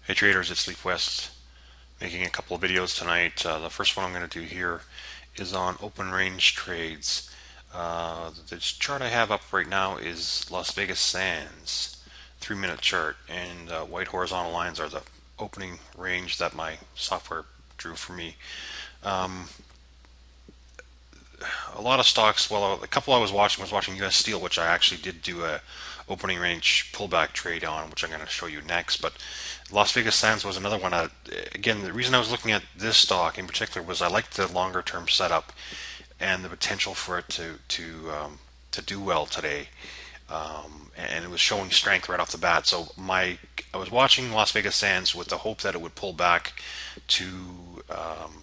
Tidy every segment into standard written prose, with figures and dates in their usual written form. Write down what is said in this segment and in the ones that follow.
Hey traders, it's Leaf West making a couple of videos tonight. The first one I'm going to do here is on open range trades. This chart I have up right now is Las Vegas Sands 3-minute chart, and white horizontal lines are the opening range that my software drew for me. A lot of stocks, well, a couple I was watching US Steel, which I actually did do a opening range pullback trade on, which I'm going to show you next. But Las Vegas Sands was another one. Again, the reason I was looking at this stock in particular was I liked the longer term setup and the potential for it to do well today. And it was showing strength right off the bat. So I was watching Las Vegas Sands with the hope that it would pull back to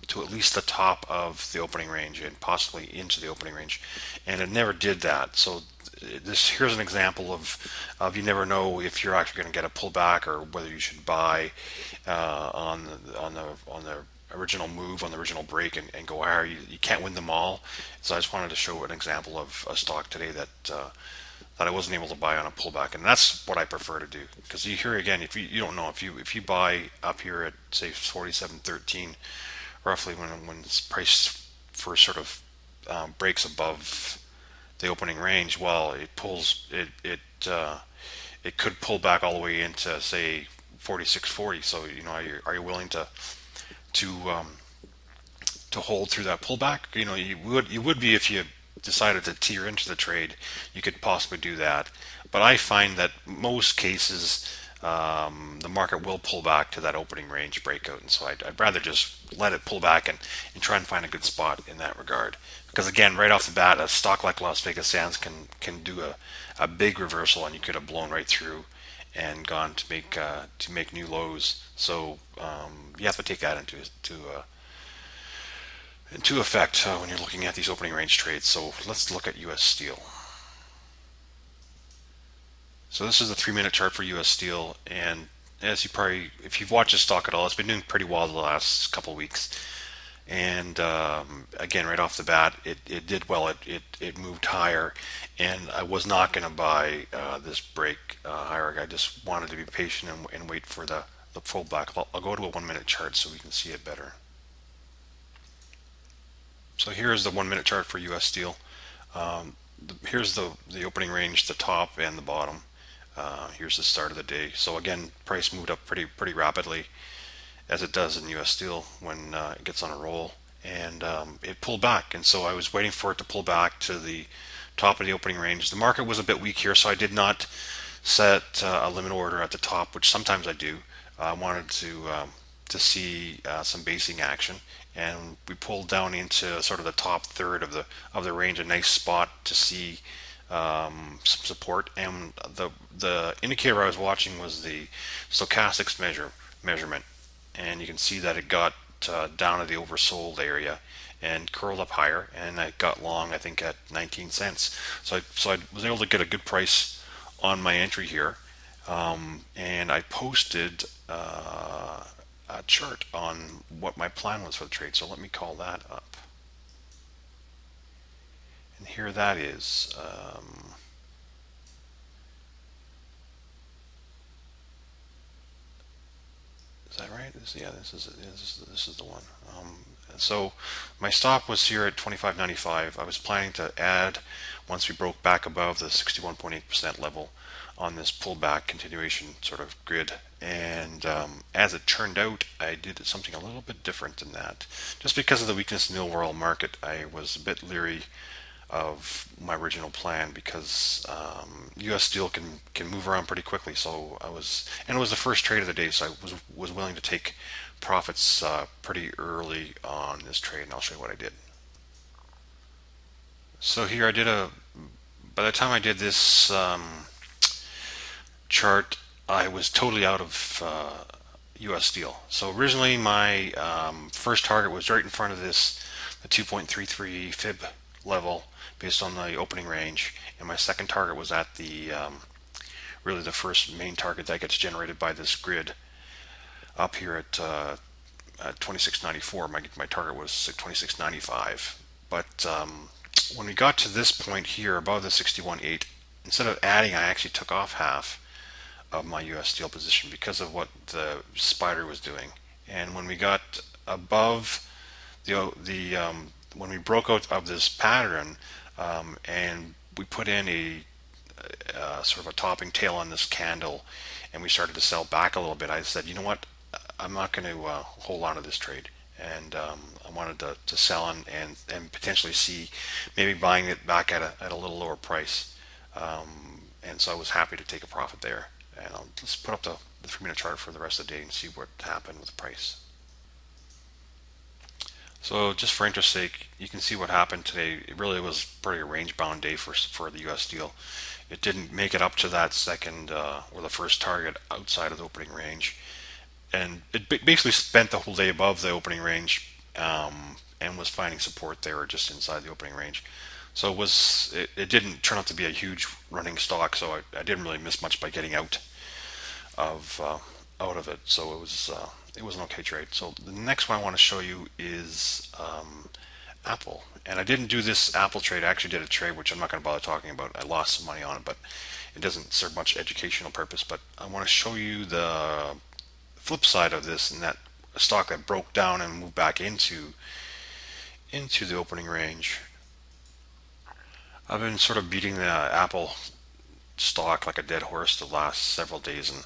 to at least the top of the opening range and possibly into the opening range, and it never did that. So here's an example of you never know if you're actually going to get a pullback or whether you should buy on the original move, on the original break, and go higher. You can't win them all. So I just wanted to show an example of a stock today that I wasn't able to buy on a pullback, and that's what I prefer to do. Because you hear again, if you don't know, if you buy up here at say 47.13, roughly when this price for sort of breaks above the opening range, well, it could pull back all the way into say 46.40. So are you willing to um, to hold through that pullback? You would be if you decided to tear into the trade. You could possibly do that, but I find that most cases the market will pull back to that opening range breakout, and so I'd rather just let it pull back and try and find a good spot in that regard. Because again, right off the bat, a stock like Las Vegas Sands can do a big reversal, and you could have blown right through and gone to make new lows. So you have to take that into effect when you're looking at these opening range trades. So let's look at US Steel. So this is the 3-minute chart for US Steel, and as if you've watched this stock at all, it's been doing pretty well the last couple of weeks. And again, right off the bat, it did well. It moved higher, and I was not going to buy this break higher. I just wanted to be patient and wait for the pullback. I'll go to a 1-minute chart so we can see it better. So here is the 1-minute chart for US Steel. Here's the opening range, the top and the bottom. Here's the start of the day. So again, price moved up pretty rapidly, as it does in US Steel when it gets on a roll, and it pulled back. And so I was waiting for it to pull back to the top of the opening range. The market was a bit weak here, so I did not set a limit order at the top, which sometimes I do. I wanted to see some basing action, and we pulled down into sort of the top third of the range, a nice spot to see some support. And the indicator I was watching was the stochastics measurement, and you can see that it got down to the oversold area and curled up higher, and I got long, I think, at 19 cents. So I was able to get a good price on my entry here, and I posted a chart on what my plan was for the trade. So let me call that up. And here that is. Is that right? This is the one. So my stop was here at 25.95. I was planning to add once we broke back above the 61.8% level on this pullback continuation sort of grid. And as it turned out, I did something a little bit different than that. Just because of the weakness in the overall market, I was a bit leery of my original plan because U.S. Steel can move around pretty quickly. So and it was the first trade of the day, so I was willing to take profits pretty early on this trade, and I'll show you what I did. So here by the time I did this chart, I was totally out of U.S. Steel. So originally my first target was right in front of the 2.33 fib level based on the opening range, and my second target was at really the first main target that gets generated by this grid up here at 26.94. My target was 26.95, but when we got to this point here above the 61.8, instead of adding, I actually took off half of my US Steel position because of what the spider was doing. And when we got above when we broke out of this pattern, and we put in a sort of a topping tail on this candle, and we started to sell back a little bit, I said, you know what, I'm not going to hold on to this trade. And I wanted to sell and potentially see maybe buying it back at a little lower price. And so I was happy to take a profit there. And I'll just put up the 3-minute chart for the rest of the day and see what happened with the price. So just for interest's sake, you can see what happened today. It really was pretty a range-bound day for the U.S. Steel. It didn't make it up to that second or the first target outside of the opening range, and it basically spent the whole day above the opening range, and was finding support there just inside the opening range. So it didn't turn out to be a huge running stock, so I didn't really miss much by getting of out of it. So it was an okay trade. So the next one I want to show you is Apple. And I didn't do this Apple trade. I actually did a trade which I'm not going to bother talking about. I lost some money on it, but it doesn't serve much educational purpose. But I want to show you the flip side of this, and that a stock that broke down and moved back into the opening range. I've been sort of beating the Apple stock like a dead horse the last several days, and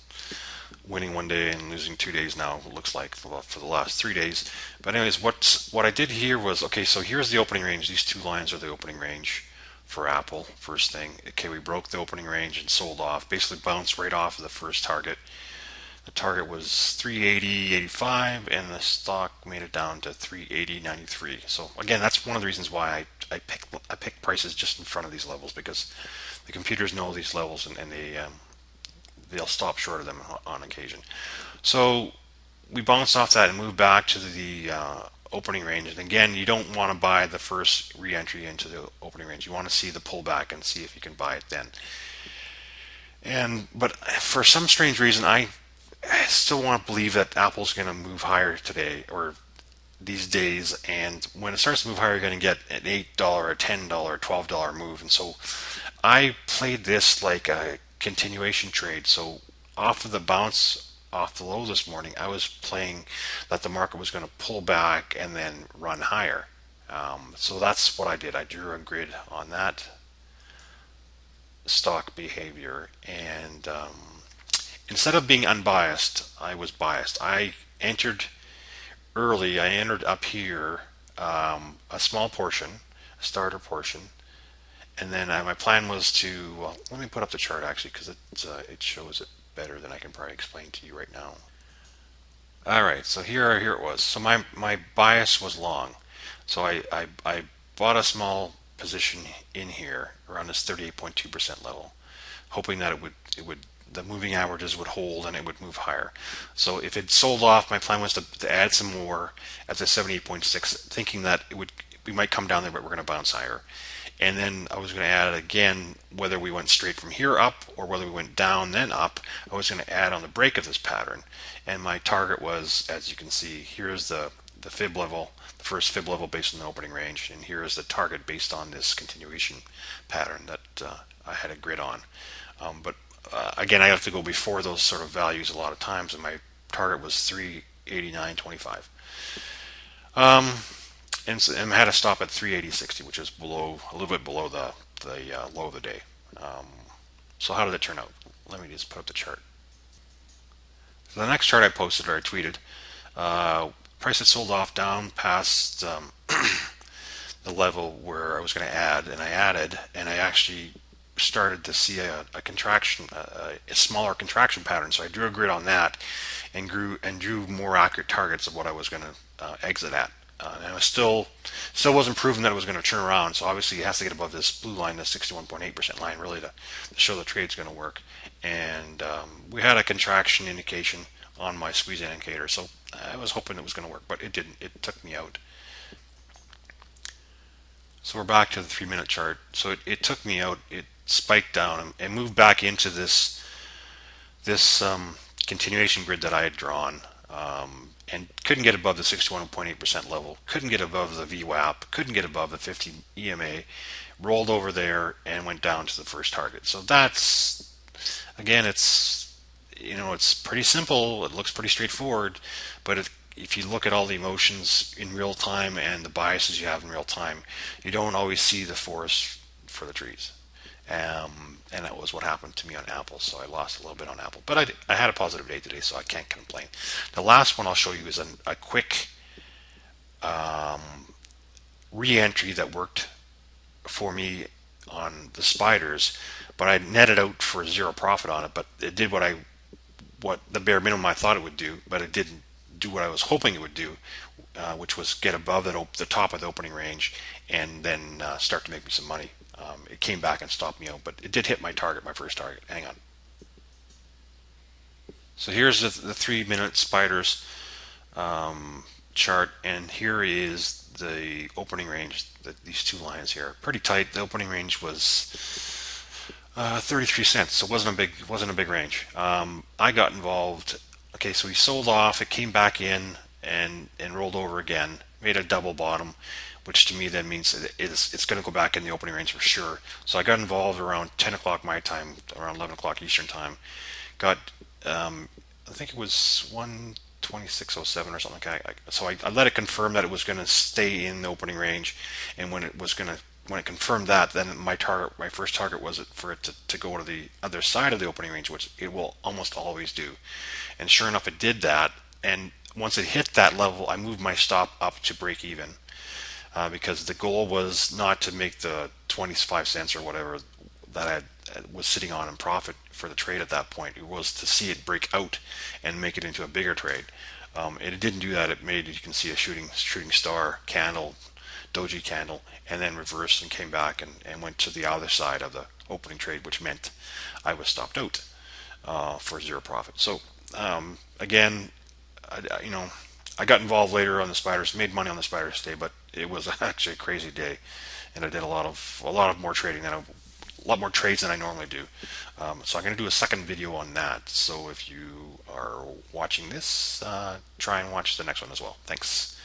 winning one day and losing 2 days now, it looks like, for the last 3 days. But anyways, what I did here was, okay, so here's the opening range. These two lines are the opening range for Apple, first thing. Okay, we broke the opening range and sold off, basically bounced right off of the first target. The target was 380.85, and the stock made it down to 380.93. So again, that's one of the reasons why I pick prices just in front of these levels, because the computers know these levels, and they'll stop short of them on occasion. So we bounced off that and moved back to the opening range. And again, you don't want to buy the first re-entry into the opening range. You want to see the pullback and see if you can buy it then. But for some strange reason, I still want to believe that Apple's going to move higher today or these days. And when it starts to move higher, you're going to get an $8, a $10, $12 move. And so I played this like a continuation trade. So off of the bounce off the low this morning, I was playing that the market was going to pull back and then run higher. So that's what I did. I drew a grid on that stock behavior, and instead of being unbiased, I was biased. I entered early. I entered up here, a small portion, a starter portion, and then my plan was to, well, let me put up the chart actually, because it shows it better than I can probably explain to you right now. All right, so here it was. So my bias was long. So I bought a small position in here around this 38.2% level, hoping that the moving averages would hold and it would move higher. So if it sold off, my plan was to add some more at the 78.6, thinking that we might come down there, but we're going to bounce higher. And then I was going to add it again, whether we went straight from here up or whether we went down then up. I was going to add on the break of this pattern. And my target was, as you can see, here's the fib level, the first fib level based on the opening range, and here is the target based on this continuation pattern that I had a grid on. But again, I have to go before those sort of values a lot of times, and my target was 389.25. And I had to stop at 380.60, which is a little bit below the low of the day. So how did it turn out? Let me just put up the chart. So the next chart I posted or I tweeted, price had sold off down past the level where I was going to add, and I added, and I actually started to see a contraction, a smaller contraction pattern. So I drew a grid on that and drew more accurate targets of what I was going to exit at. And it still wasn't proven that it was going to turn around. So obviously it has to get above this blue line, the 61.8% line, really to show the trade's going to work. And we had a contraction indication on my squeeze indicator, so I was hoping it was going to work, but it didn't. It took me out. So we're back to the 3-minute chart. So it took me out. It spiked down and moved back into this continuation grid that I had drawn. And couldn't get above the 61.8% level, couldn't get above the VWAP, couldn't get above the 50 EMA, rolled over there and went down to the first target. So that's, again, it's it's pretty simple. It looks pretty straightforward, but if you look at all the emotions in real time and the biases you have in real time, you don't always see the forest for the trees. And that was what happened to me on Apple. So I lost a little bit on Apple, but I had a positive day today, so I can't complain. The last one I'll show you is a quick re-entry that worked for me on the spiders, but I netted out for zero profit on it. But it did what the bare minimum I thought it would do, but it didn't do what I was hoping it would do, which was get above the top of the opening range and then start to make me some money. It came back and stopped me out, but it did hit my target, my first target. Hang on. So here's the 3 minute spiders chart, and here is the opening range. These two lines here, pretty tight. The opening range was 33 cents, so it wasn't a big range. I got involved. Okay, so he sold off. It came back in and rolled over again, made a double bottom, which to me then means it's going to go back in the opening range for sure. So I got involved around 10 o'clock my time, around 11 o'clock Eastern time. Got I think it was 126.07 or something like that. So I let it confirm that it was going to stay in the opening range, and when it confirmed that, then my first target was for it to go to the other side of the opening range, which it will almost always do. And sure enough, it did that. And once it hit that level, I moved my stop up to break even, because the goal was not to make the 25 cents or whatever that I was sitting on in profit for the trade at that point. It was to see it break out and make it into a bigger trade. It didn't do that. It made, you can see, a shooting star candle, doji candle, and then reversed and came back and went to the other side of the opening trade, which meant I was stopped out for zero profit. So again, I got involved later on the spiders, made money on the spiders today, but it was actually a crazy day, and I did a lot of more trading than a lot more trades than I normally do. So I'm going to do a second video on that. So if you are watching this, try and watch the next one as well. Thanks.